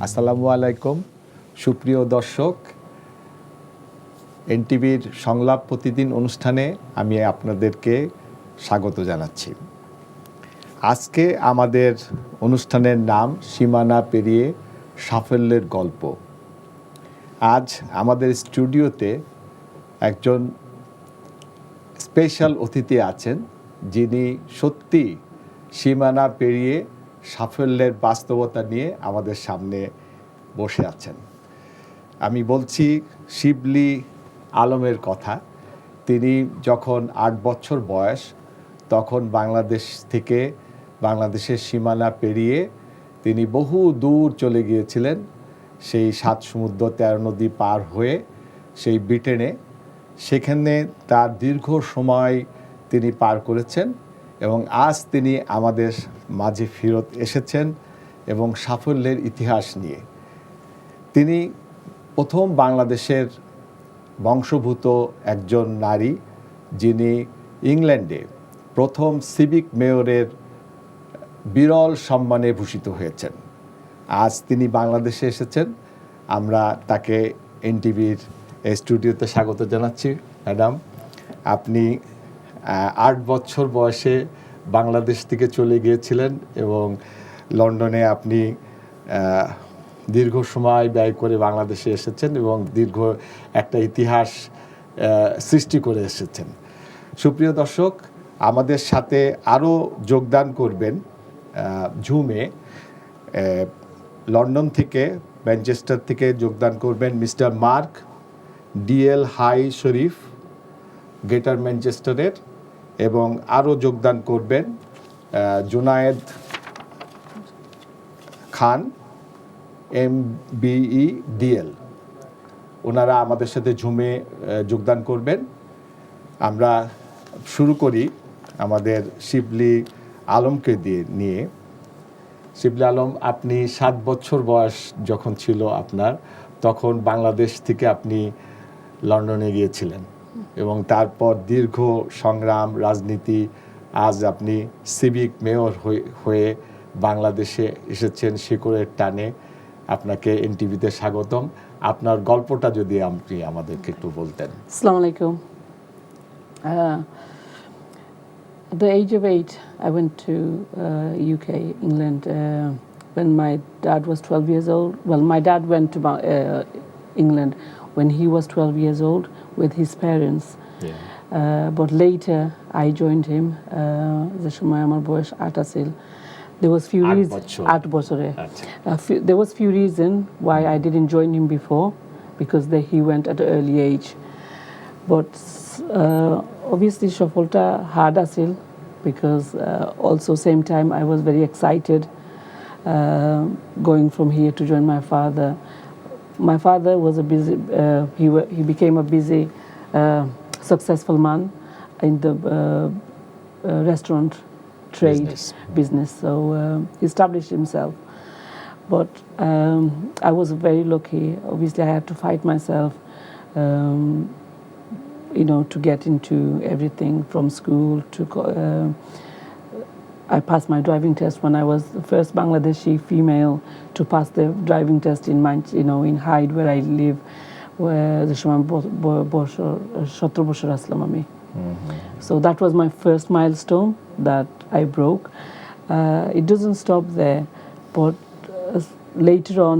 আসসালামু আলাইকুম সুপ্রিয় দর্শক, এনটিভির সংলাপ প্রতিদিন অনুষ্ঠানে আমি আপনাদেরকে স্বাগত জানাচ্ছি। আজকে আমাদের অনুষ্ঠানের নাম সীমানা পেরিয়ে সাফল্যের গল্প। আজ আমাদের স্টুডিওতে একজন স্পেশাল অতিথি আছেন, যিনি সত্যি সীমানা পেরিয়ে সাফল্যের বাস্তবতা নিয়ে আমাদের সামনে বসে আছেন। আমি বলছি শিবলি আলমের কথা। তিনি যখন 8 বছর বয়স, তখন বাংলাদেশ থেকে বাংলাদেশের সীমানা পেরিয়ে তিনি বহু দূর চলে গিয়েছিলেন, সেই 7 সমুদ্র 13 নদী পার হয়ে সেই ব্রিটেনে। সেখানে তার দীর্ঘ সময় তিনি পার করেছেন এবং আজ তিনি আমাদের মাঝে ফেরত এসেছেন এবং সাফল্যের ইতিহাস নিয়ে। তিনি প্রথম বাংলাদেশের বংশোদ্ভূত একজন নারী, যিনি ইংল্যান্ডে প্রথম সিভিক মেয়রের বিরল সম্মানে ভূষিত হয়েছেন। আজ তিনি বাংলাদেশে এসেছেন। আমরা তাকে এনটিভির স্টুডিওতে স্বাগত জানাচ্ছি। ম্যাডাম, আপনি 8 বছর বয়সে বাংলাদেশ থেকে চলে গিয়েছিলেন এবং লন্ডনে আপনি দীর্ঘ সময় ব্যয় করে বাংলাদেশে এসেছেন এবং দীর্ঘ একটা ইতিহাস সৃষ্টি করে এসেছেন। সুপ্রিয় দর্শক, আমাদের সাথে আরও যোগদান করবেন ঝুমে লন্ডন থেকে, ম্যানচেস্টার থেকে যোগদান করবেন মিস্টার মার্ক ডিএল হাই শরীফ গ্রেটার ম্যানচেস্টারের, এবং আরও যোগদান করবেন জুনায়েদ খান MBE DL। ওনারা আমাদের সাথে ঝুমে যোগদান করবেন। আমরা শুরু করি আমাদের শিবলি আলমকে নিয়ে। শিবলি আলম, আপনি 7 বছর বয়স যখন ছিল আপনার, তখন বাংলাদেশ থেকে আপনি লন্ডনে গিয়েছিলেন এবং তারপর দীর্ঘ সংগ্রাম, রাজনীতি, আজ আপনি সিভিক মেয়র হয়ে বাংলাদেশে এসেছেন শিকড়ের টানে। আপনাকে এনটিভিতে স্বাগতম। আপনার গল্পটা যদি আপনি আমাদেরকে একটু বলতেন। Assalamu alaikum. At the age of 8, I went to UK, England, when my dad was 12 years old. Well, my dad went to England when he was 12 years old with his parents. Yeah. But later, I joined him. The Somoyer Sathe There was few reasons. There was few reasons why I didn't join him before, because he went at an early age. But obviously, Shafalta hard asil, because also same time I was very excited going from here to join my father. My father was a busy. He became a busy, successful man in the restaurant trade business. So he established himself. But I was very lucky. Obviously, I had to fight myself, to get into everything from school to. I passed my driving test when I was the first Bangladeshi female to pass the driving test in Hyde, where I live, where the Shaman So that was my first milestone that I broke. It doesn't stop there, but later on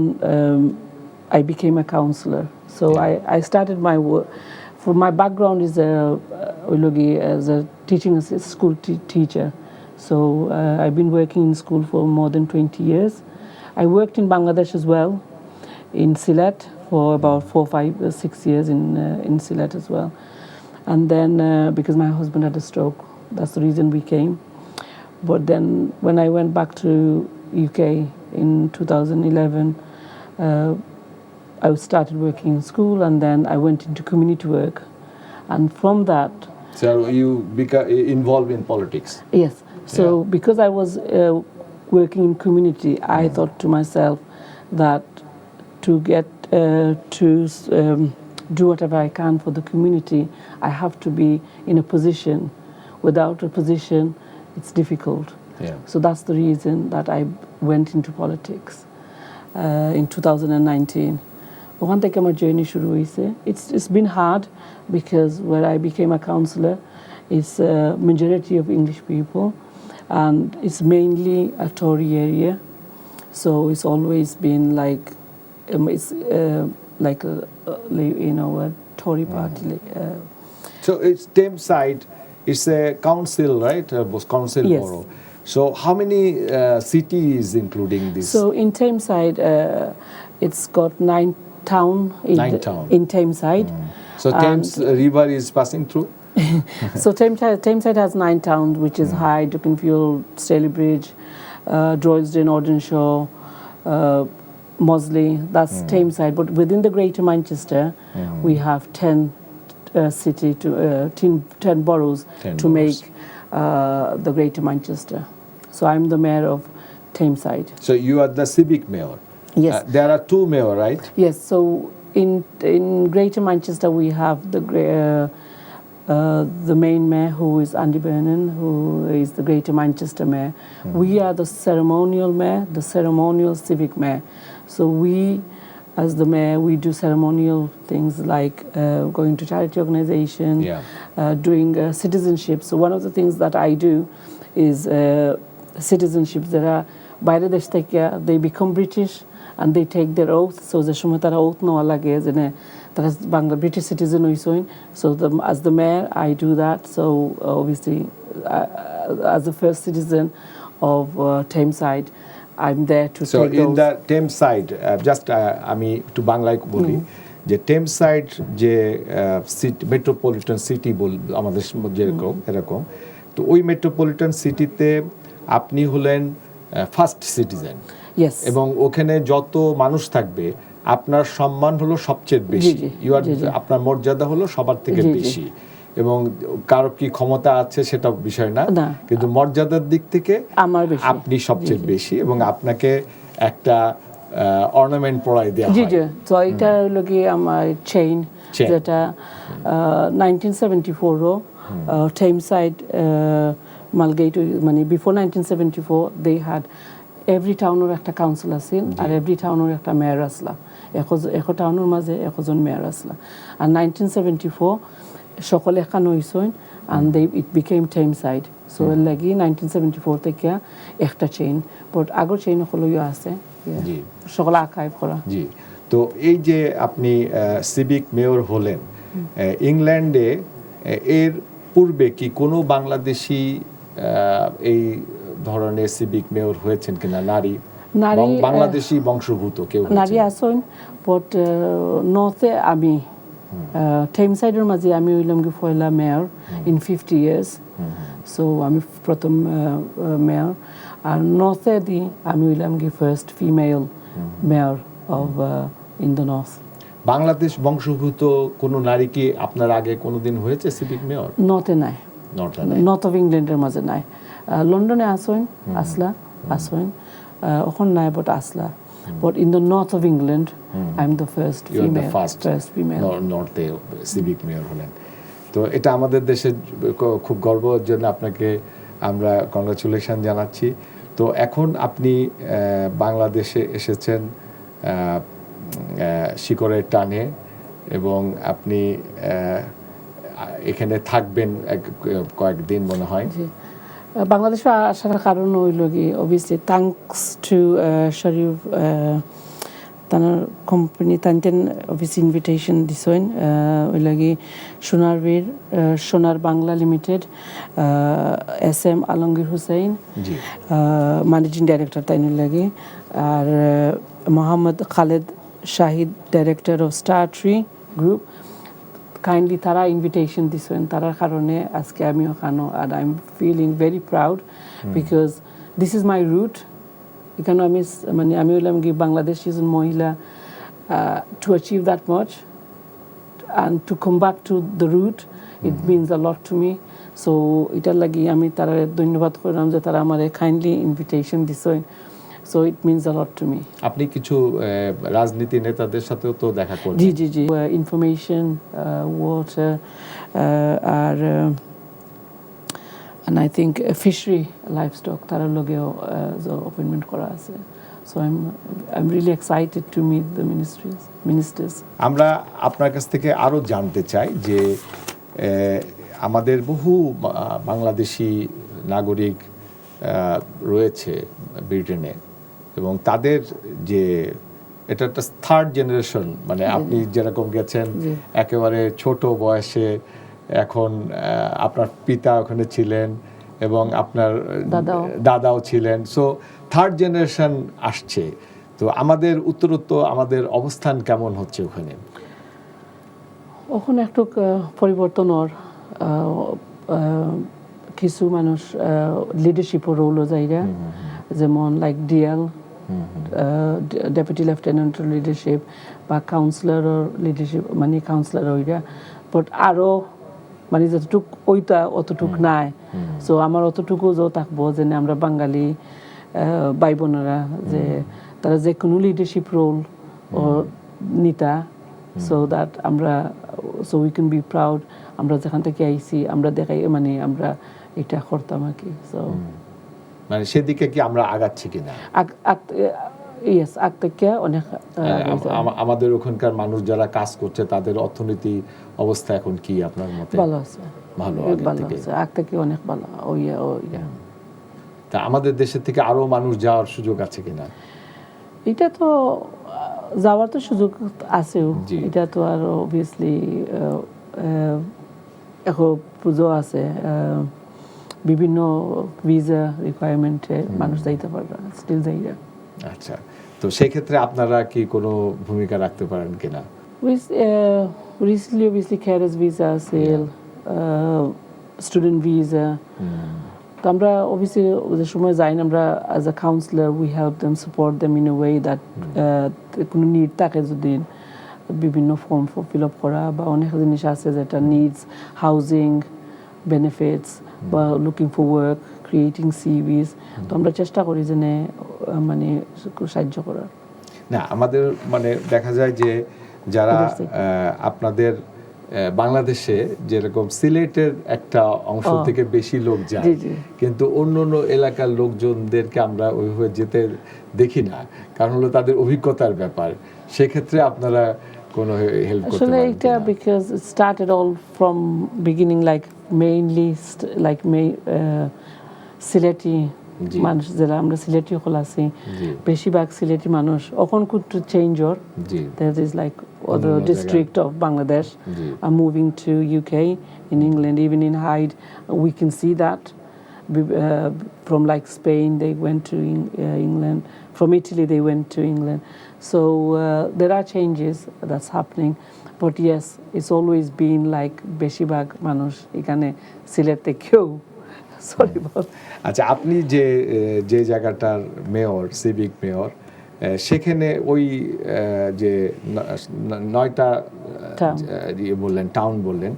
I became a counselor. So yeah. I started my work. For my background is as a teaching school teacher. So I've been working in school for more than 20 years. I worked in Bangladesh as well, in Sylhet for about 4, 5, 6 years in Sylhet as well. And then because my husband had a stroke, that's the reason we came. But then when I went back to UK in 2011, I started working in school, and then I went into community work. And from that... So you became involved in politics? Yes. So because I was working in community, I thought to myself that to get do whatever I can for the community, I have to be in a position. Without a position, it's difficult. Yeah. So that's the reason that I went into politics. in 2019. ওখান থেকে আমার journey শুরু হয়েছে। It's been hard because where I became a counselor, it's a majority of English people, and it's mainly a Tory area, so it's always been like it's like a Tory party. So it's Thameside. It's a council, right? Council Yes. borough. So how many cities including this? So in Thameside, it's got 9 town in 9 town. in Thameside. So Thames River is passing through? So Thameside has 9 towns, which is Hyde, Dukinfield, Stalybridge, Droylsden, Ordenshaw, Mosley. That's Thameside. But within the Greater Manchester, we have 10 city to 10 boroughs 10 to boroughs. make the Greater Manchester. So I'm the mayor of Thameside. So you are the civic mayor. Yes. There are 2 mayors, right? Yes, so in Greater Manchester we have the main mayor, who is Andy Burnham, who is the Greater Manchester mayor. We are the ceremonial mayor, the ceremonial civic mayor. So we, as the mayor, we do ceremonial things like going to charity organization, doing citizenship. So one of the things that I do is citizenship. There are বাইরে দেশ থেকে they become British and they take their oath. So যে সময় তারা oath নেওয়া লাগে যে তারা বাংলা British citizen হইছেন. So as the mayor, I do that. So obviously, as the first citizen of Thameside, I'm there to So take in those. the Thameside, just আমি একটু বাংলায় বলি যে Thameside যে মেট্রোপলিটন সিটি আমাদের যেরকম এরকম, তো ওই মেট্রোপলিটন সিটিতে আপনি হলেন ফার্স্ট সিটিজেন। Yes. এবং ওখানে যত মানুষ থাকবে আপনার সম্মান হলো সবচেয়ে বেশি। আপনার মর্যাদা হলো সবার থেকে বেশি, এবং কারো কি ক্ষমতা আছে সেটা বিষয় না, কিন্তু মর্যাদার দিক থেকে আপনি সবচেয়ে বেশি, এবং আপনাকে একটা অর্নামেন্ট পরাই দেওয়া হয়। তো এটা হলো কি আমার চেইন, যেটা 1974 Thameside Malgate, মানে before 1974 they had every টাউনের একটা কাউন্সিল আছিল আর every টাউনের একটা মেয়র আসলা, এখন টাউনের মাঝে একজন মেয়র আসলা। আর 1974 সকলে এখান হইছেন and it became Thameside. So এর লাগি 1974 থেকে একটা চেইন, বাট আগর চেইন হলো আছে সকলে আর্কাইভ করা। জি, তো এই যে আপনি সিভিক মেয়র হলেন ইংল্যান্ডে, এর পূর্বে কি কোনো বাংলাদেশি এই ধরনের সিভিক মেয়র হয়েছেন কিনা? নারী বাংলাদেশি বংশোদ্ভূত কেউ নারী আছেন, বাট নর্থে আমি Thamesideর মাঝে আমি হইলাম কি পয়লা মেয়র ইন 50 years. সো আমি প্রথম মেয়র, আর নর্থে দি আমি হইলাম কি first female mayor of in the north. Bangladesh বংশোদ্ভূত কোনো নারী কি আপনার আগে কোনোদিন হয়েছে সিভিক মেয়র? নর্থে নাই, নর্থ অফ ইংল্যান্ডের মাঝে নাই। লন্ডনে আসেন, আসেন ওখানে নাই, বাট আসলা। But in the north of England, I'm the first female. First female. নর্থে সিভিক মেয়র হলেন, তো এটা আমাদের দেশের খুব গর্বের জন্য আপনাকে আমরা কংগ্রাচুলেশন জানাচ্ছি। তো এখন আপনি বাংলাদেশে এসেছেন শিকড়ের টানে, এবং আপনি এখানে থাকবেন কয়েকদিন মনে হয়। বাংলাদেশে আসার কারণ হইল কি, অবভিয়াসলি থ্যাঙ্কস টু শরীফ, তার কোম্পানি তানতেন অবভিয়াসলি ইনভিটেশন দিছেন, ওই লাগি সোনারবীর Sonar Bangla limited SM Alamgir Hussain managing director তাই লাগে, আর Mohammad Khaled Shahid director of star tree group, kindly তারা ইনভিটেশন দিছেন, তারার কারণে আজকে আমি ওখানে, আর I am feeling very proud because this is my root. এখানে আমি মানে আমি বললাম কি বাংলাদেশ ইজ মহিলা to achieve that much and to come back to the root, it means a lot to me. So এটার লাগি আমি তারা ধন্যবাদ করলাম যে তারা আমার কাইন্ডলি ইনভিটেশন দিছেন। So it means a lot to me. আপনি কিছু রাজনীতি নেতাদের সাথেও তো দেখা করলেন? জি ইনফরমেশন, ওয়াটার, আর and I think fishery livestock তারার লগেও appointment করা আছে. So I'm really excited to meet the ministers. আমরা আপনার কাছ থেকে আরো জানতে চাই যে আমাদের বহু বাংলাদেশি নাগরিক রয়েছে ব্রিটেনে এবং তাদের যে এটা একটা থার্ড জেনারেশন, মানে আপনি যেরকম গেছেন একেবারে ছোট বয়সে, এখন আপনার পিতা ওখানে ছিলেন এবং আপনার দাদাও ছিলেন, সো থার্ড জেনারেশন আসছে। তো আমাদের উত্তরোত্তর আমাদের অবস্থান কেমন হচ্ছে ওখানে? ওখানে একটু পরিবর্তনের কিছু মানুষ লিডারশিপও রোলও যাইরা, যেমন লাইক ডিএল ডেপুটি লেফটেন্যান্টের লিডারশিপ বা কাউন্সিলরের লিডারশিপ, মানে কাউন্সিলর ওইটা, বাট আরও মানে যতটুক ওইটা অতটুক নাই। সো আমার অতটুকু যে থাকবো যে আমরা বাঙালি ভাই বোনেরা যে তারা যে কোনো লিডারশিপ রোল ও নিতা, সো দ্যাট আমরা so we can be proud আমরা যেখান থেকে আইছি, আমরা দেখাই মানে আমরা এটা করতাম আর কি। সো মানে সেদিকে কি আমরা আগাচ্ছি কিনা? ইয়েস, আগ থেকে অনেক আমাদের ওখানকার মানুষ যারা কাজ করছে তাদের অর্থনীতি অবস্থা এখন কি আপনার মতে? ভালো আছে, ভালো আছে, আগ থেকে অনেক ভালো। তা আমাদের দেশের থেকে আরো মানুষ যাওয়ার সুযোগ আছে কিনা? এটা তো যাওয়ার তো সুযোগ আছেও, এটা তো আর অবভিয়াসলি এখন পুজো আছে, বিভিন্ন ভিসা রিকোয়ারমেন্টে মানুষ যাইতে পারবে, স্টিল যাইরা। আচ্ছা, তো সেই ক্ষেত্রে আপনারা কি কোনো ভূমিকা রাখতে পারেন কিনা? রিসেন্টলি অবভিয়াসলি ক্যারেজ ভিসা, সেল, স্টুডেন্ট ভিসা। তো আমরা অবভিয়াসলি যে সময় যাই না, আমরা as a councillor we help them, support them in a way that কোনো নিড থাকে যদি বিভিন্ন ফর্ম ফিল আপ করা বা অনেক জিনিস আছে যেটা নিডস, হাউজিং, বেনিফিটস বা লুকিং ফর ওয়ার্ক, ক্রিয়েটিং সিভিস। তো আমরা চেষ্টা করি যে মানে সাহায্য করার। না, আমাদের মানে দেখা যায় যে যারা আপনাদের বাংলাদেশে যেরকম সিলেটের একটা অংশ থেকে বেশি লোক যায়, কিন্তু অন্য অন্য এলাকার লোকজনদেরকে আমরা ওইভাবে যেতে দেখি না, কারণ হলো তাদের অভিজ্ঞতার ব্যাপার। সেক্ষেত্রে আপনারা কোনো হেল্প করতে পারেন? আসলে এটা because it started all from beginning, like mainly like Sylheti মানুষ যারা আমরা সিলেটি হল আছি, বেশিরভাগ সিলেটি মানুষ এখন could to change or there is like other district of Bangladesh are moving to UK, in England, even in Hyde we can see that from like Spain they went to England, from Italy they went to England. So there are changes that's happening, but yes, it's always been like বেশিরভাগ মানুষ এখানে সিলেট থেকেও। আচ্ছা, আপনি যে জায়গাটার mayor, civic mayor, সেখানে ওই যে 9টা বললেন টাউন বললেন,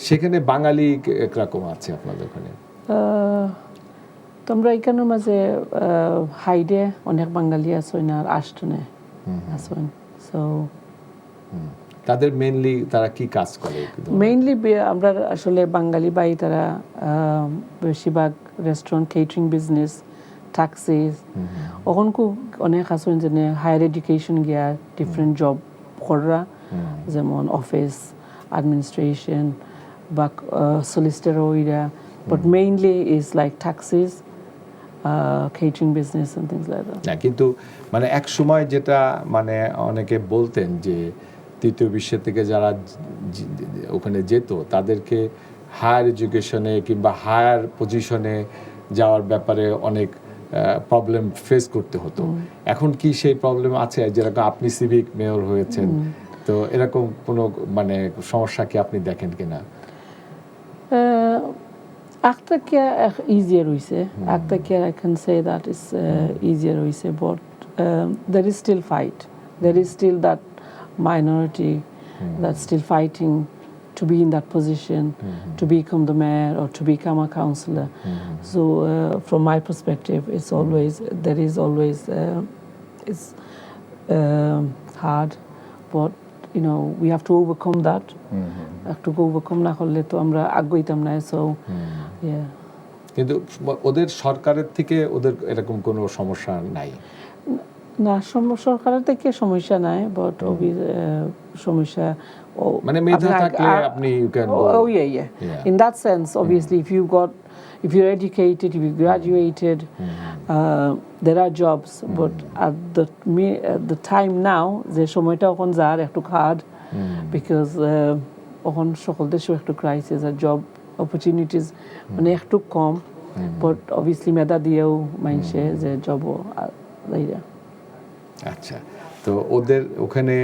সেখানে বাঙালি একরকম আছে আপনাদের ওখানে? তোমরা এখানের মাঝে হাইডে অনেক বাঙালি আছে না, আর আষ্টনে আছেন। সো তাদের মেইনলি তারা কি কাজ করে? মেইনলি আমরা আসলে বাঙালি ভাই তারা বেশিরভাগ রেস্টুরেন্ট, কেটারিং বিজনেস, ট্যাক্সিস, ওখান খুব অনেক আছেন যে হায়ার এডুকেশন গিয়া ডিফারেন্ট জব করা, যেমন অফিস অ্যাডমিনিস্ট্রেশন বা সলিসিটর ওইরা, but mainly is like taxis, catering business and things like that. না, কিন্তু মানে এক সময় যেটা মানে অনেকে বলতেন যে তৃতীয় বিশ্বের থেকে যারা ওখানে যেত তাদেরকে হায়ার এডুকেশনে কিংবা হায়ার পজিশনে যাওয়ার ব্যাপারে অনেক প্রবলেম ফেস করতে হতো। এখন কি সেই প্রবলেম আছে? যেরকম আপনি সিভিক মেয়র হয়েছেন, তো এরকম কোনো মানে সমস্যা কি আপনি দেখেন কিনা? একটা কি easier হইছে, একটা কি I can say that is easier হইছে, but there is still fight, there is still that minority that's still fighting to be in that position, to become the mayor or to become a councillor. So from my perspective, it's always, there is always it's hard, but you know we have to overcome that. Have to overcome না করলে তো আমরা আগাইতাম না। So yeah. কিন্তু ওদের সরকারের থেকে ওদের এরকম কোনো সমস্যা নাই? না, সরকারের থেকে সমস্যা নাই, বাট সমস্যা মানে মেধা থাকলে আপনি you can go. Oh yeah. In that sense, obviously, if you're educated, if you graduated, there are jobs. But at the time now, যে সময়টা এখন যার একটু hard, because এখন সকল দেশে একটু crisis, আর job opportunities মানে একটু কম. But obviously মেধা দিয়েও মানুষে যে জবও লাইরা। আচ্ছা, তো ওদের ওখানে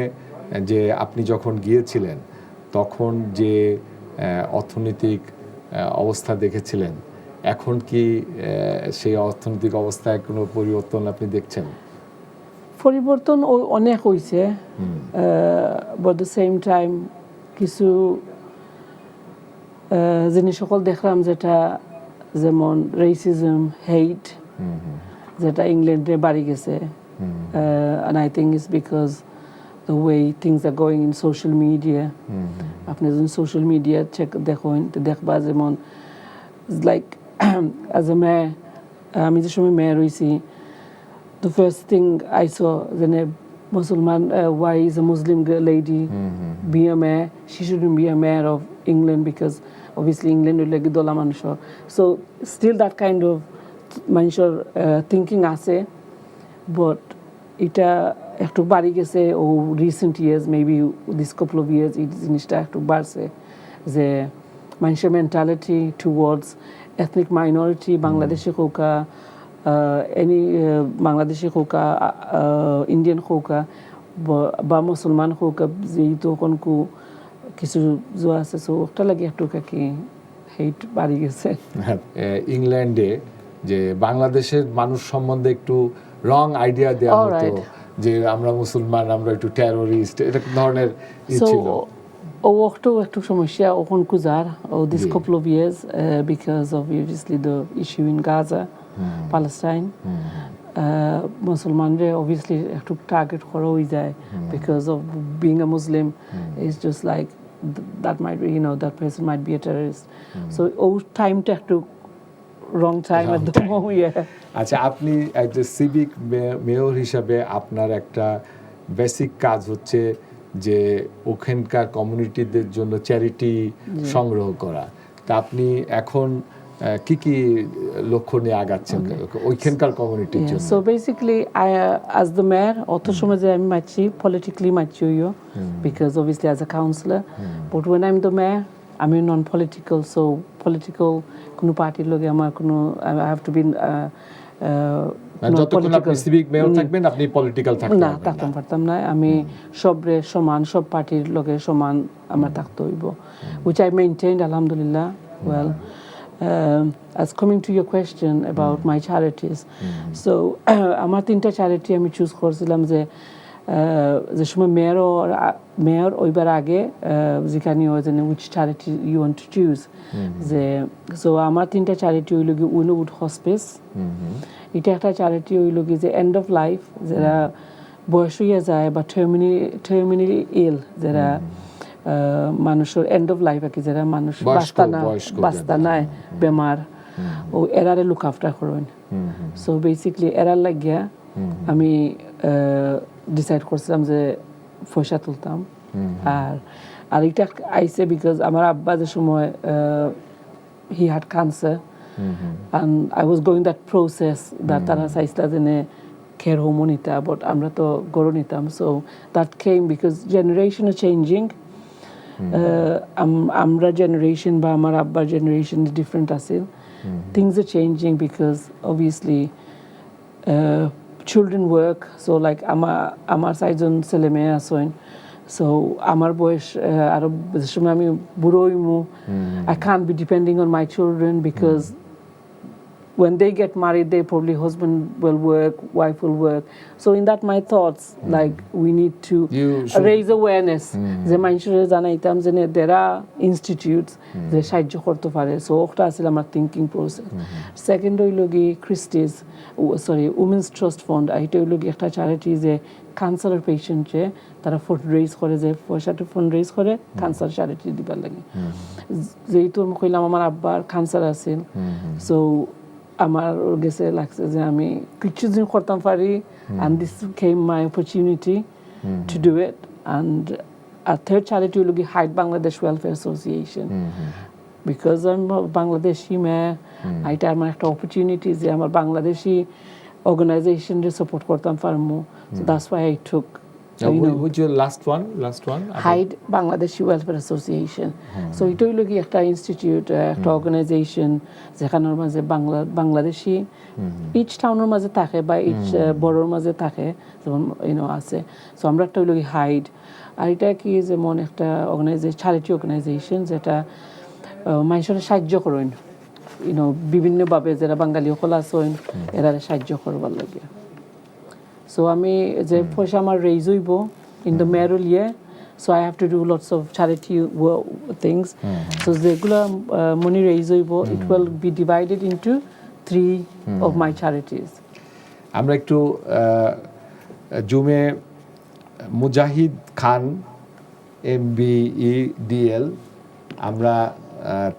যে আপনি যখন গিয়েছিলেন তখন যে অর্থনৈতিক অবস্থা দেখেছিলেন, এখন কি সেই অর্থনৈতিক অবস্থায় কোনো পরিবর্তন আপনি দেখছেন? পরিবর্তন অনেক হয়েছে, বাট দ্য সেম টাইম কিছু জিনিস সকল দেখলাম যেটা যেমন রেসিজম, হেইট, যেটা ইংল্যান্ডে বাড়ি গেছে। And I think it's because the way things are going in social media. আপনি যখন social media দেখুন তো দেখবা যেমন like as a mayor, আমি যে সময় মেয়র হয়েছি, the first thing I saw when a Muslim, why is a Muslim lady be a mayor? She shouldn't be a mayor of England because obviously England will like dola manusho. So still that kind of manusho thinking আছে, but এটা একটু বাড়ি গেছে ও recent years, maybe this couple of years এই জিনিসটা একটু বাড়ছে যে মানুষের mentality towards ethnic minority, Bangladeshi হোকা, এনি বাংলাদেশি হোকা, ইন্ডিয়ান হোকা বা মুসলমান হোকা, যেহেতু কোনকু কিছু যা আছে, সো ওটা লাগে একটু কি হেট বাড়ি গেছে। ইংল্যান্ডে যে বাংলাদেশের মানুষ সম্বন্ধে একটু রং আইডিয়া দেওয়া হতো যে আমরা মুসলমান, আমরা একটু টেরোরিস্ট, এরকম ধরনের ছিল। ও একটু সমস্যা ওখান কুজার ও this couple of years because of obviously the issue in Gaza, Palestine. মুসলমানরা obviously একটু টার্গেট করা হয়ে যায় because of being a Muslim. It's just like that might be, that person might be a terrorist. So টাইমটা একটু wrong time at the moment. আচ্ছা, আপনি একটা সিভিক মেয়র হিসাবে আপনার একটা বেসিক কাজ হচ্ছে যে ওখানকার কমিউনিটিদের জন্য চ্যারিটি সংগ্রহ করা। তা আপনি এখন কি কি লক্ষ্য নিয়ে আগাচ্ছেন ওইখানকার কমিউনিটির জন্য? So basically I as the mayor অত সময় যে আমি মাছি politically মাছি because obviously as a councillor, but when I'm the mayor I'm non-political, so political কোনো পার্টির লগে আমার কোনো I have to be যতক্ষণ আপনি সিভিক মেয়র থাকবেন আপনি পলিটিক্যাল থাকবেন না? থাকতে পারতাম না, আমি সবরে সমান, সব পার্টির লগে সমান আমার থাকতে হইব, which I maintained alhamdulillah well. As coming to your question about my charities, so আমার তিনটা চ্যারিটি আমি চুজ করছিলাম যে সময় মেয়র ওইবার আগে যেখানে which charity you want to choose, যে সো আমার তিনটা চ্যারিটি হইল কি উইলউড হসপিস, এটা একটা চ্যারিটি হইল কি যে এন্ড অফ লাইফ, যারা বয়স হইয়া যায় বা টার্মিনালি ইল, যারা মানুষের এন্ড অফ লাইফ আর কি, যারা মানুষ বাস্তা নাই বেমার, ও এরারে লুক আফটার করেন। সো বেসিকলি এরার লাগিয়া আমি ডিসাইড করছিলাম যে পয়সা তুলতাম। আর এটা আইসে বিকজ আমার আব্বা যে সময় he had cancer and I was going that process that তারা চাইছিলা জেনে কেয়ার হোমও নিতা, বাট আমরা তো গড়ো নিতাম। So that came because generation changing, আমরা জেনারেশন বা আমার আব্বার জেনারেশন ডিফারেন্ট আছে, things are changing because obviously children work, so like আমার চারজন ছেলে মেয়ে আছেন, সো আমার বয়স আরো সময় আমি বুড়ো হইমু, I can't be depending on my children because when they get married, they probably husband will work, wife will work. So in that my thoughts, like we need to raise awareness. যে মানুষের জানাইতাম যে there are institutes যে সাহায্য করতে পারে। So ওটা ছিল আমার thinking process. Second হইল কি Christie's, Women's Trust Fund, এটা হইল কি একটা চ্যারিটি যে ক্যান্সারের পেশেন্টে তারা ফুড রেজ করে, যে পয়সাটা ফান্ড রেজ করে ক্যান্সার চ্যারিটি দিবার লাগে। যেহেতু আমি কইলাম আমার আব্বার ক্যান্সার আছে, সো আমার গেছে লাগছে যে আমি কিছু দিন করতাম পারি, and this became my opportunity to do it. And a third charity will be Hide Bangladesh Welfare Association, because I'm Bangladeshi মেয়ে, এটা আমার একটা opportunity যে আমার বাংলাদেশি organization রে support করতাম পারমু. So that's why I took which your last one Hide Bangladeshi Welfare Association. So এটা হইল কি একটা ইনস্টিটিউট, একটা অর্গানাইজেশন যেখানের মাঝে বাংলাদেশি ইচ টাউনের মাঝে থাকে বা ইচ বড়োর মাঝে থাকে, যেমন আছে। সো আমরা একটা হইল কি হাইড, আর এটা কি যেমন একটা অর্গানাইজেশন, চ্যারিটি অর্গানাইজেশন যেটা মানুষের সাহায্য করেন বিভিন্নভাবে, যারা বাঙালি সকল আছেন এরা সাহায্য করবার লাগে। So আমি যে পয়সা আমার রেজ হইব in the mayoral year, so I have to do lots of charity things. So যেগুলা money raise হইব, it will be divided into 3 of my charities. আমরা একটু জুমে মুজাহিদ খান MBEDL, আমরা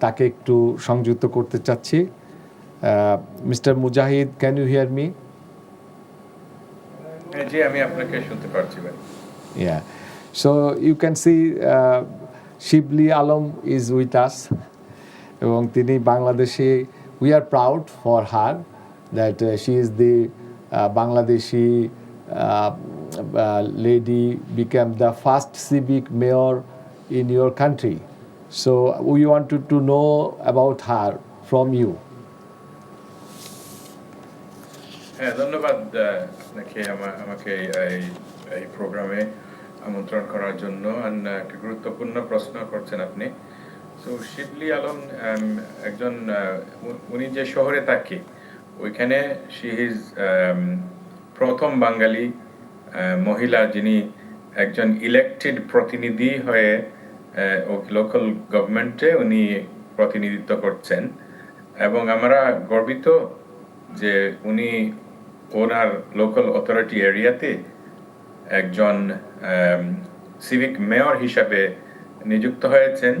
তাকে একটু সংযুক্ত করতে চাচ্ছি। Mister Mujahid, can you hear me? জি, আমি আপনাকে শুনতে পারছি ভাই। Yeah, so you can see Shibli Alam is with us, এবং তিনি বাংলাদেশে, we are proud for her that she is the Bangladeshi lady became the first civic mayor in your country. So we wanted to know about her from you. হ্যাঁ, ধন্যবাদ আপনাকে আমাকে এই প্রোগ্রামে আমন্ত্রণ করার জন্য। একটা গুরুত্বপূর্ণ প্রশ্ন করছেন আপনি। সো শিবলি আলম একজন, উনি যে শহরে থাকে ওইখানে শি ইজ প্রথম বাঙালি মহিলা যিনি একজন ইলেক্টেড প্রতিনিধি হয়ে লোকাল গভর্নমেন্টে উনি প্রতিনিধিত্ব করছেন, এবং আমরা গর্বিত যে উনি ওনার লোকাল অথরিটি এরিয়াতে একজন সিভিক মেয়র হিসাবে নিযুক্ত হয়েছেন।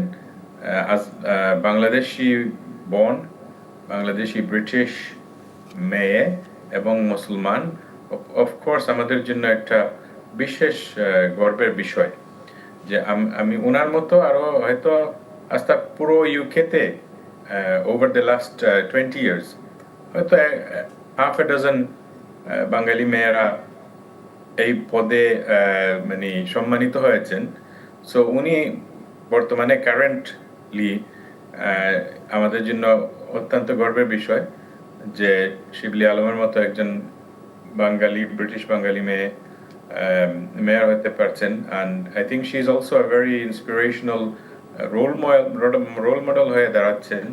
বাংলাদেশি বর্ন, বাংলাদেশি ব্রিটিশ মেয়ে এবং মুসলমান। অফকোর্স আমাদের জন্য একটা বিশেষ গর্বের বিষয় যে আমি ওনার মতো আরো হয়তো আস্তা পুরো ইউকেতে ওভার দ্য লাস্ট 20 years হয়তো half a dozen বাঙালি মেয়েরা এই পদে মানে সম্মানিত হয়েছেন। সো উনি বর্তমানে কারেন্টলি আমাদের জন্য অত্যন্ত গর্বের বিষয় যে শিবলি আলমের মতো একজন বাঙালি, ব্রিটিশ বাঙালি মেয়ে মেয়র হতে পারছেন। And I think she is also a very inspirational role model হয়ে দাঁড়াচ্ছেন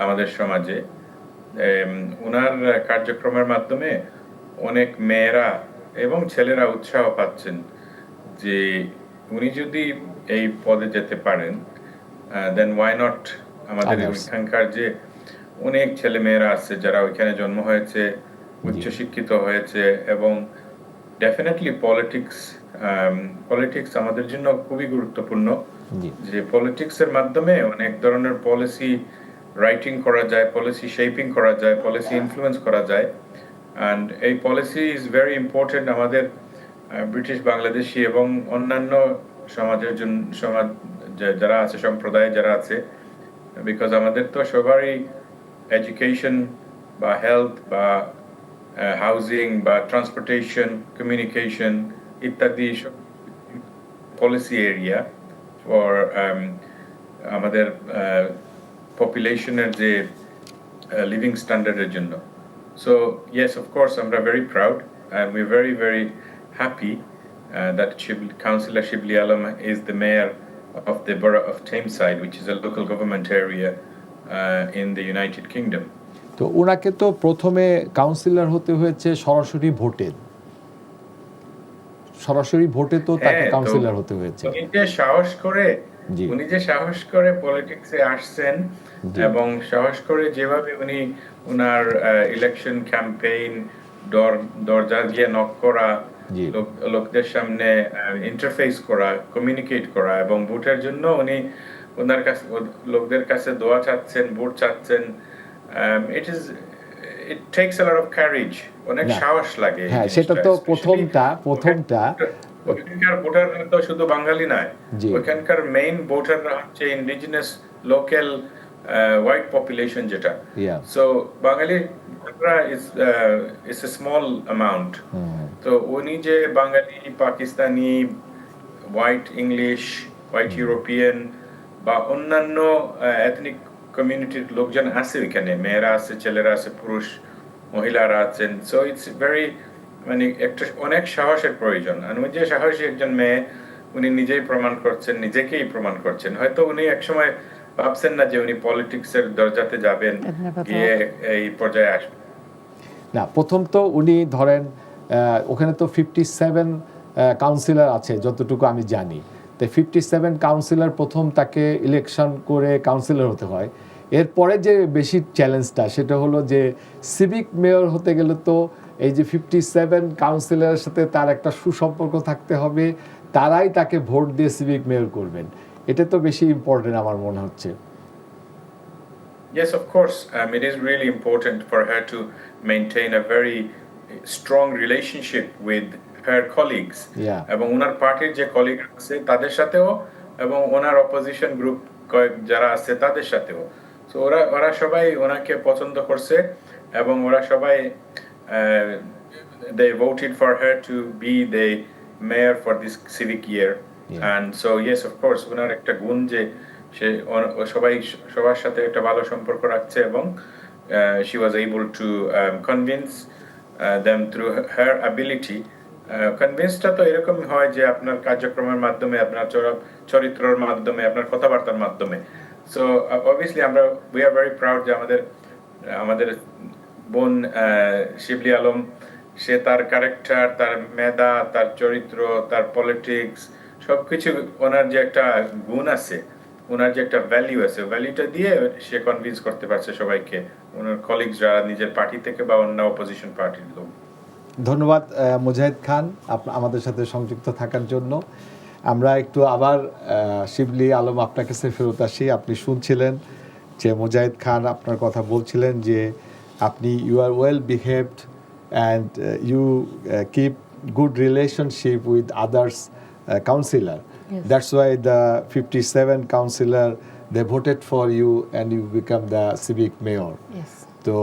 আমাদের সমাজে। ওনার কার্যক্রমের মাধ্যমে অনেক মেয়েরা এবং ছেলেরা উৎসাহ পাচ্ছেন যে উনি যদি এই পদে যেতে পারেন, দেন ওয়াই নট আমাদের এখানকার যে অনেক ছেলে মেয়েরা আছে যারা ওইখানে জন্ম হয়েছে, উচ্চশিক্ষিত হয়েছে, এবং ডেফিনেটলি পলিটিক্স আমাদের জন্য খুবই গুরুত্বপূর্ণ। যে পলিটিক্সের মাধ্যমে অনেক ধরনের পলিসি রাইটিং করা যায়, পলিসি শেপিং করা যায়, পলিসি ইনফ্লুয়েন্স করা যায়। অ্যান্ড এই পলিসি ইজ ভেরি ইম্পর্টেন্ট আমাদের ব্রিটিশ বাংলাদেশি এবং অন্যান্য সমাজের জন্য, সমাজ যারা আছে, সম্প্রদায় যারা আছে, বিকজ আমাদের তো সবারই এডুকেশন বা হেলথ বা হাউজিং বা ট্রান্সপোর্টেশন, কমিউনিকেশন ইত্যাদি পলিসি এরিয়া ফর আমাদের পপুলেশনের যে লিভিং স্ট্যান্ডার্ডের জন্য। So yes, of course, I'm very proud and we're very, very happy that Councillor Shibli Alam is the mayor of the borough of Tameside, which is a local government area in the United Kingdom. তো ওনাকে তো প্রথমে councillor হতে হয়েছে সরাসরি ভোটে তো তাকে কাউন্সিলর হতে হয়েছে। উনি যে সাহস করে পলিটিক্সে আসছেন এবং সাহস করে যেভাবে উনি ওনার ইলেকশন ক্যাম্পেইন দরজা দিয়ে নক করা, লোকদের সামনে ইন্টারফেস করা, কমিউনিকেট করা এবং ভোটের জন্য উনি ওনার কাছে লোকদের কাছে দোয়া চাচ্ছেন, ভোট চাচ্ছেন। It takes a lot of courage, অনেক সাহস লাগে। হ্যাঁ, সেটা তো প্রথমটা ওখানকার ভোটাররা তো শুধু বাঙালি নয়, ওখানকার মেইন ভোটাররা হচ্ছে ইন্ডিজিনাস লোকাল হোয়াইট পপুলেশন যেটা। সো বাঙালি ভোটাররা ইজ এ স্মল অ্যামাউন্ট। তো উনি যে Bengali, Pakistani, white English, white European বা অন্যান্য এথনিক কমিউনিটির লোকজন আছে এখানে, মেয়েরা আছে, ছেলেরা আছে, পুরুষ মহিলারা আছেন। সো ইটস ভেরি মানে একটা অনেক সাহসের প্রয়োজন। আর উনি যে সাহসী একজন মেয়ে, উনি নিজেকেই প্রমাণ করছেন। হয়তো উনি একসময় ভাবছেন না যে উনি পলিটিক্সের দরজাতে যাবেন, গিয়ে এই পর্যায়ে আসবেন। না, প্রথম তো উনি ধরেন ওখানে তো 57 কাউন্সিলর আছে যতটুকু আমি জানি। তো 57 কাউন্সিলর প্রথম তাকে ইলেকশন করে কাউন্সিলর হতে হয়। এরপরে যে বেশি চ্যালেঞ্জটা সেটা হলো যে সিভিক মেয়র হতে গেলে তো এই যে 57 কাউন্সিলরের সাথে তার একটা সুসম্পর্ক থাকতে হবে, তারাই তাকে ভোট দিয়ে সিভিক মেয়র করবেন। এটা তো বেশি ইম্পর্টেন্ট আমার মনে হচ্ছে। Yes, of course. It is really important for her to maintain a very strong relationship with her colleagues. এবং ওনার পার্টির যে কলিগ আছে তাদের সাথেও, এবং ওনার অপোজিশন গ্রুপ যারা আছে তাদের সাথেও। তো ওরা সবাই ওনাকে পছন্দ করছে এবং ওরা সবাই they voted for her to be the mayor for this civic year. And so yes, of course, ওনার একটা গুণ যে সে সবার সাথে একটা ভালো সম্পর্ক রাখছে এবং she was able to convince them through her ability. কনভিন্সটা তো এরকম হয় যে আপনার কার্যক্রমের মাধ্যমে, আপনার চরিত্রের মাধ্যমে, আপনার কথাবার্তার মাধ্যমে। So obviously we are very proud যে আমাদের বোন শিবলি আলম, সে তার ক্যারেক্টার, তার মেধা, তার চরিত্র, তার পলিটিক্স সবকিছু, ওনার যে একটা গুণ আছে, ওনার যে একটা ভ্যালু আছে, ভ্যালুটা দিয়ে সে কনভিন্স করতে পারছে সবাইকে, ওনার কলিগস যারা নিজের পার্টি থেকে বা অন্য অপোজিশন পার্টির লোক। ধন্যবাদ মুজাহিদ খান আমাদের সাথে সংযুক্ত থাকার জন্য। আমরা একটু আবার শিবলি আলম আপনার কাছে ফেরত আসি। আপনি শুনছিলেন যে মুজাহিদ খান আপনার কথা বলছিলেন যে আপনি you are well behaved and you keep good relationship with others councillor. That's why the 57 councillor they voted for you and you become the civic mayor. তো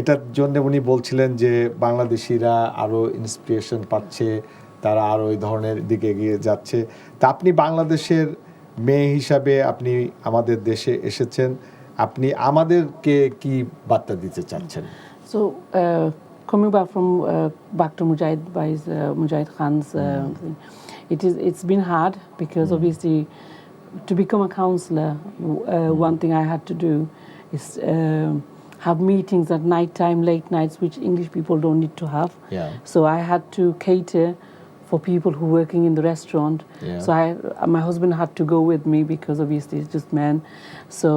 এটার জন্য উনি বলছিলেন যে বাংলাদেশিরা আরও ইন্সপিরেশন পাচ্ছে, তারা আরও এই ধরনের দিকে এগিয়ে যাচ্ছে। তা আপনি বাংলাদেশের মেয়ে হিসাবে আপনি আমাদের দেশে এসেছেন, আপনি আমাদেরকে কি বার্তা দিতে চাচ্ছেন? So coming back to Mujahid Khan's thing, it's been hard because obviously to become a councillor, one thing I had to do is have meetings at night time, late nights, which English people don't need to have. So I had to cater for people who working in the restaurant. So my husband had to go with me because obviously it's just men. So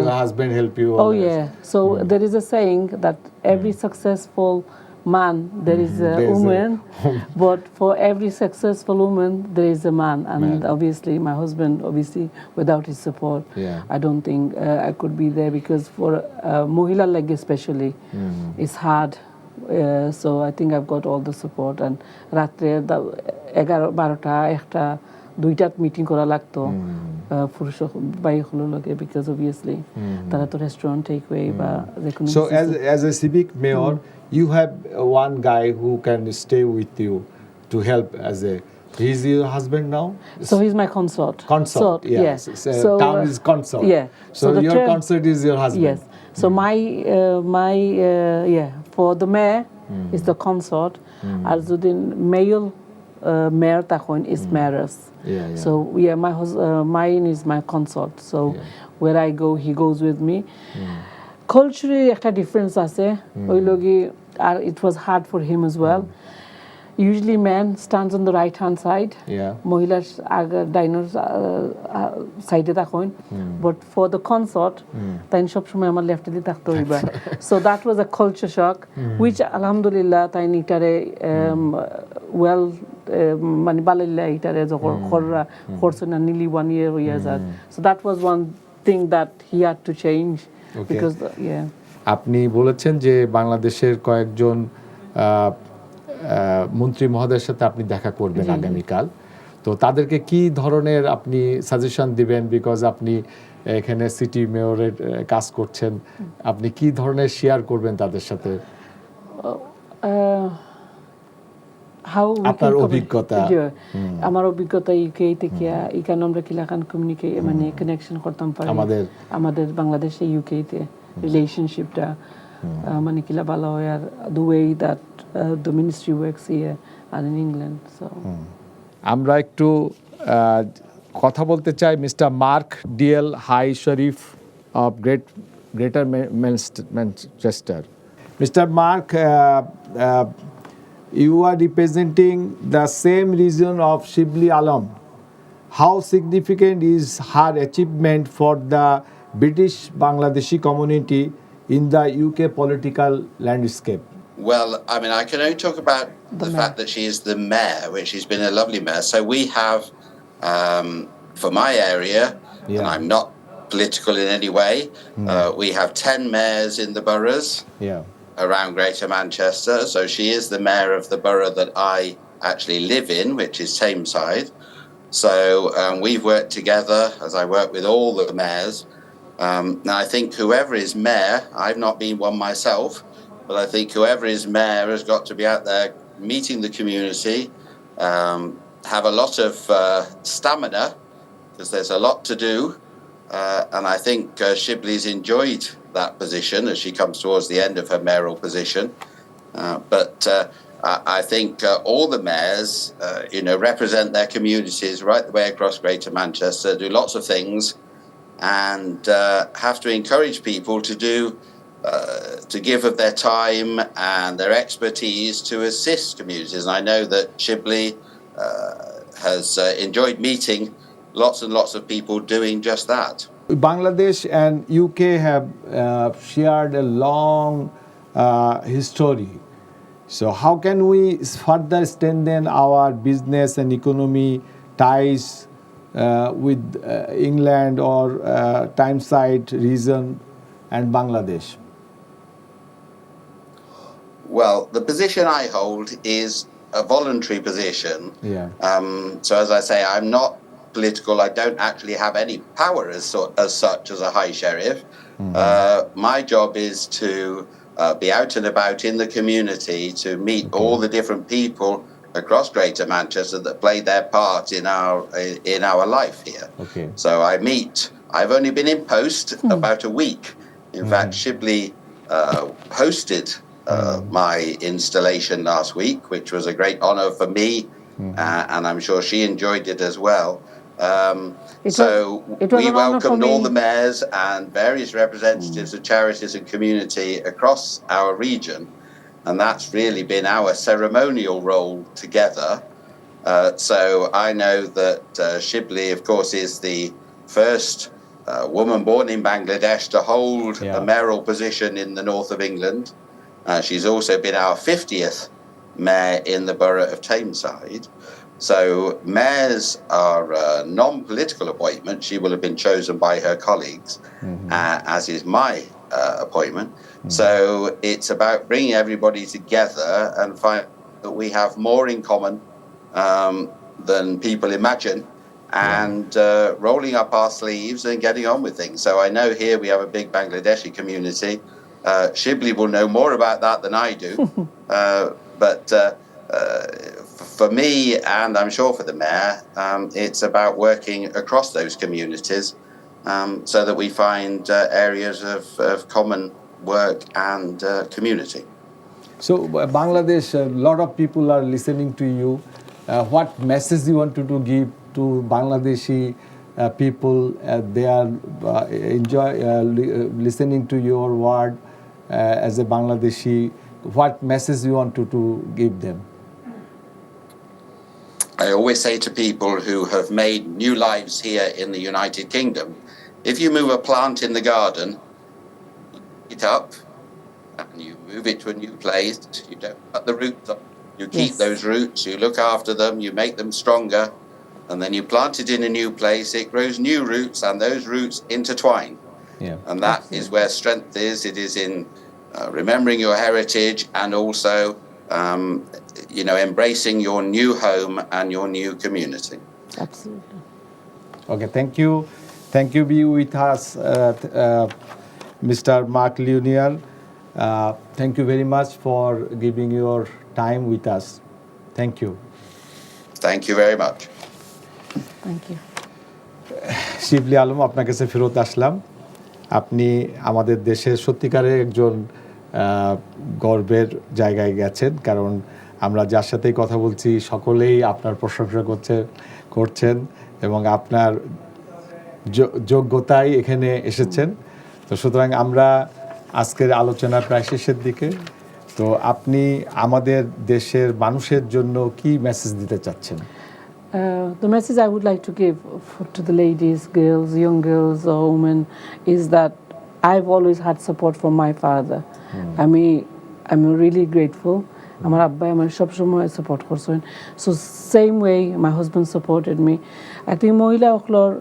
your husband help you? Oh yeah. So there is a saying that every successful man there is a woman, but for every successful woman there is a man. And obviously my husband, without his support, I don't think I could be there, because for Mohila leg especially, it's hard. So I think I've got all the support. And রাত্রে 11-12টা একটা দুইটাত meeting করা লাগতো পুরুষ বাইকগুলোর লগে, because obviously তারা তো restaurant take way বা যেকোনো। So as a civic mayor, you have one guy who can stay with you to help as a. He's your husband now? So he's my consort. Consort, yes. So town is consort. Yeah. So your consort is your husband. Yes. So my for the mayor is the consort. As the male mayor tachon is mayoress. So mine is my consort. So where I go, he goes with me. culturally একটা difference আছে হইলো কি আর it was hard for him as well. Usually man stands on the right hand side. Yeah. মহিলার ডাইনার সাইডে থাকুন, but for the consort তাই সব সময় আমার লেফটে দিয়ে থাকতে হইবা. So that was a culture shock which alhamdulillah তাই ইটারে well মানে বালাইলা ইটারে যখন খরচনা nearly 1 year হইয়া যায়. So that was one thing that he had to change. Okay. Because yeah. আপনি বলেছেন যে বাংলাদেশের কয়েকজন মন্ত্রী মহোদয়ের সাথে আপনি দেখা করবেন আগামীকাল, তো তাদেরকে কি ধরনের আপনি সাজেশন দিবেন, বিকজ আপনি এখানে সিটি মেয়রের কাজ করছেন, আপনি কি ধরনের শেয়ার করবেন তাদের সাথে আপনার অভিজ্ঞতা? আমার অভিজ্ঞতা ইউকে থেকে এখানে আমরা কিলাখান কমিউনিকেট মানে কানেকশন করতাম পারি আমাদের বাংলাদেশে ইউকে তে রিলেশনশিপটা মানে কিলা ভালো হয় are the way that the ministry works here and in England. So আমরা একটু কথা বলতে চাই mister Mark DL high sheriff of Greater Manchester. Mister Mark, you are representing the same region of Shibli Alam. How significant is her achievement for the British Bangladeshi community in the UK political landscape? Well, I mean, I can only talk about the fact that she is the mayor, which she's been a lovely mayor. So we have, for my area, and I'm not political in any way, we have 10 mayors in the boroughs around Greater Manchester. So she is the mayor of the borough that I actually live in, which is Tameside. So we've worked together, as I work with all the mayors. Now, I think whoever is mayor, I've not been one myself, but I think whoever is mayor has got to be out there meeting the community, have a lot of stamina, because there's a lot to do. And I think Shibli's enjoyed that position as she comes towards the end of her mayoral position. But I think all the mayors, represent their communities right the way across Greater Manchester, do lots of things, and have to encourage people to give of their time and their expertise to assist communities. And I know that Shibli has enjoyed meeting lots and lots of people doing just that. Bangladesh and UK have shared a long history. So how can we further strengthen our business and economy ties with England or Tameside region and Bangladesh? Well, the position I hold is a voluntary position. So as I say, I'm not political. I don't actually have any power as such as a high sheriff. My job is to be out and about in the community to meet all the different people across Greater Manchester that play their part in our life here. So I've only been in post about a week. In fact, Shibli hosted my installation last week, which was a great honor for me, and I'm sure she enjoyed it as well. We welcomed all the mayors and various representatives of charities and community across our region, and that's really been our ceremonial role together. So I know that Shibli, of course, is the first woman born in Bangladesh to hold a mayoral position in the north of England. She's also been our 50th mayor in the borough of Tameside. So mayors are a non-political appointment. She will have been chosen by her colleagues, as is my appointment. So it's about bringing everybody together and find that we have more in common than people imagine, and rolling up our sleeves and getting on with things. So I know here we have a big Bangladeshi community. Shibli will know more about that than I do, but for me, and I'm sure for the mayor, it's about working across those communities so that we find areas of common work and community. So Bangladesh, a lot of people are listening to you. What message you want to give to Bangladeshi people they are listening to your word as a Bangladeshi. What message you want to give them? I always say to people who have made new lives here in the United Kingdom, if you move a plant in the garden, pick it up and you move it to a new place, you don't cut the roots off, you keep those roots, you look after them, you make them stronger, and then you plant it in a new place, it grows new roots, and those roots intertwine. And that is where strength is. It is in remembering your heritage and also embracing your new home and your new community. Absolutely. Okay, thank you be with us, Mr. Mark Lunier. Thank you very much for giving your time with us. Thank you. Thank you very much. Thank you. শিবলি আলম, আপনার কাছে ফেরত আসলাম। আপনি আমাদের দেশের সত্যিকারের একজন গর্বের জায়গায় গেছেন, কারণ আমরা যার সাথেই কথা বলছি সকলেই আপনার প্রশংসা করছেন এবং আপনার যোগ্যতায় এখানে এসেছেন। তো সুতরাং আমরা আজকের আলোচনা প্রায় শেষের দিকে। তো আপনি আমাদের দেশের মানুষের জন্য কি মেসেজ দিতে চাচ্ছেন? The message I would like to give to the ladies, girls, young girls or women is that I've always had support from my father. I'm really grateful. আমার আব্বাই আমার সবসময় সাপোর্ট করছেন। So same way my husband supported me. I think মহিলা সকলের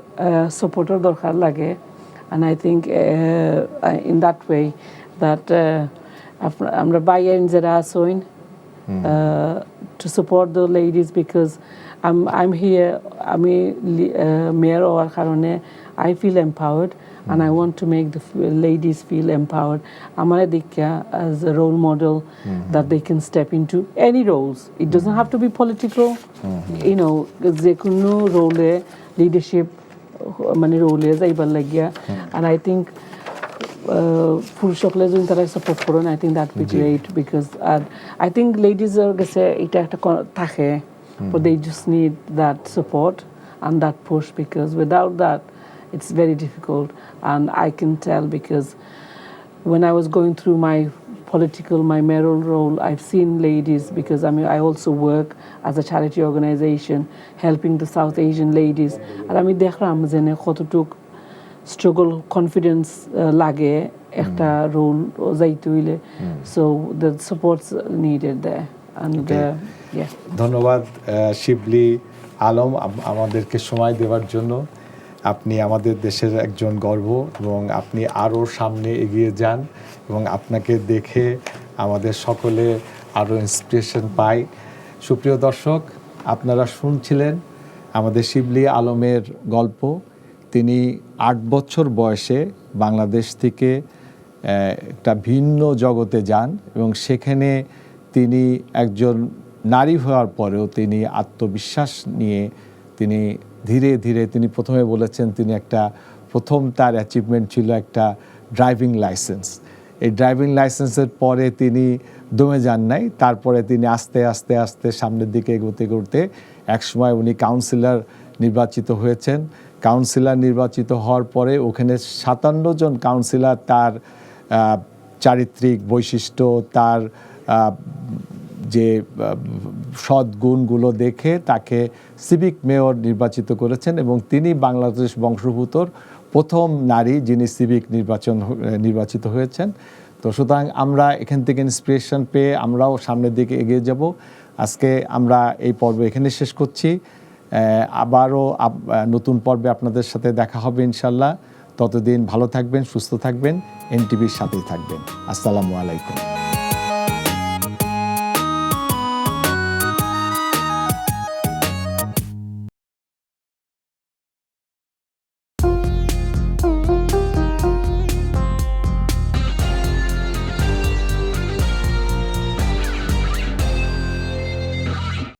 সাপোর্টের দরকার লাগে, and I think in that way that আমরা বাইরে যারা আসইন to support the ladies, because I'm here, আমি মেয়র হওয়ার কারণে I feel empowered and I want to make the ladies feel empowered. আমার দীক্ষা as a role model that they can step into any roles. It doesn't have to be political, যে কোনো রোলে leadership মানে রোলে যাইবার লাগিয়া, and I think পুরুষ সকলে যদি তারা সাপোর্ট করেন, I think that would be great, because I think ladies এর কাছে এটা একটা থাকে, but they just need that support and that push, because without that it's very difficult. And I can tell, because when I was going through my mayoral role, I've seen ladies, because I also work as a charity organization helping the South Asian ladies, and আমি দেখলাম যে কতটুক struggle, confidence লাগে একটা role যাইতে হইলে, so the support's needed there. And ধন্যবাদ শিবলি আলম আমাদেরকে সময় দেওয়ার জন্য। আপনি আমাদের দেশের একজন গর্ব এবং আপনি আরও সামনে এগিয়ে যান এবং আপনাকে দেখে আমাদের সকলে আরও ইন্সপিরেশন পাই। সুপ্রিয় দর্শক, আপনারা শুনছিলেন আমাদের শিবলি আলমের গল্প। তিনি 8 বছর বয়সে বাংলাদেশ থেকে একটা ভিন্ন জগতে যান এবং সেখানে তিনি একজন নারী হওয়ার পরেও তিনি আত্মবিশ্বাস নিয়ে তিনি ধীরে ধীরে, তিনি প্রথমে বলেছেন তিনি প্রথম তার অ্যাচিভমেন্ট ছিল একটা ড্রাইভিং লাইসেন্স। এই ড্রাইভিং লাইসেন্সের পরে তিনি দমে যান নাই, তারপরে তিনি আস্তে আস্তে আস্তে সামনের দিকে এগোতে একসময় উনি কাউন্সিলর নির্বাচিত হয়েছেন। কাউন্সিলর নির্বাচিত হওয়ার পরে ওখানে 57 জন কাউন্সিলর তার চারিত্রিক বৈশিষ্ট্য, তার যে সদ্গুণগুলো দেখে তাকে সিভিক মেয়র নির্বাচিত করেছেন এবং তিনি বাংলাদেশ বংশোদ্ভূতর প্রথম নারী যিনি সিভিক নির্বাচিত হয়েছেন। তো সুতরাং আমরা এখান থেকে ইন্সপিরেশন পেয়ে আমরাও সামনের দিকে এগিয়ে যাব। আজকে আমরা এই পর্ব এখানে শেষ করছি। আবারও নতুন পর্বে আপনাদের সাথে দেখা হবে ইনশাল্লাহ। ততদিন ভালো থাকবেন, সুস্থ থাকবেন, এনটিভির সাথেই থাকবেন। আসসালামু আলাইকুম।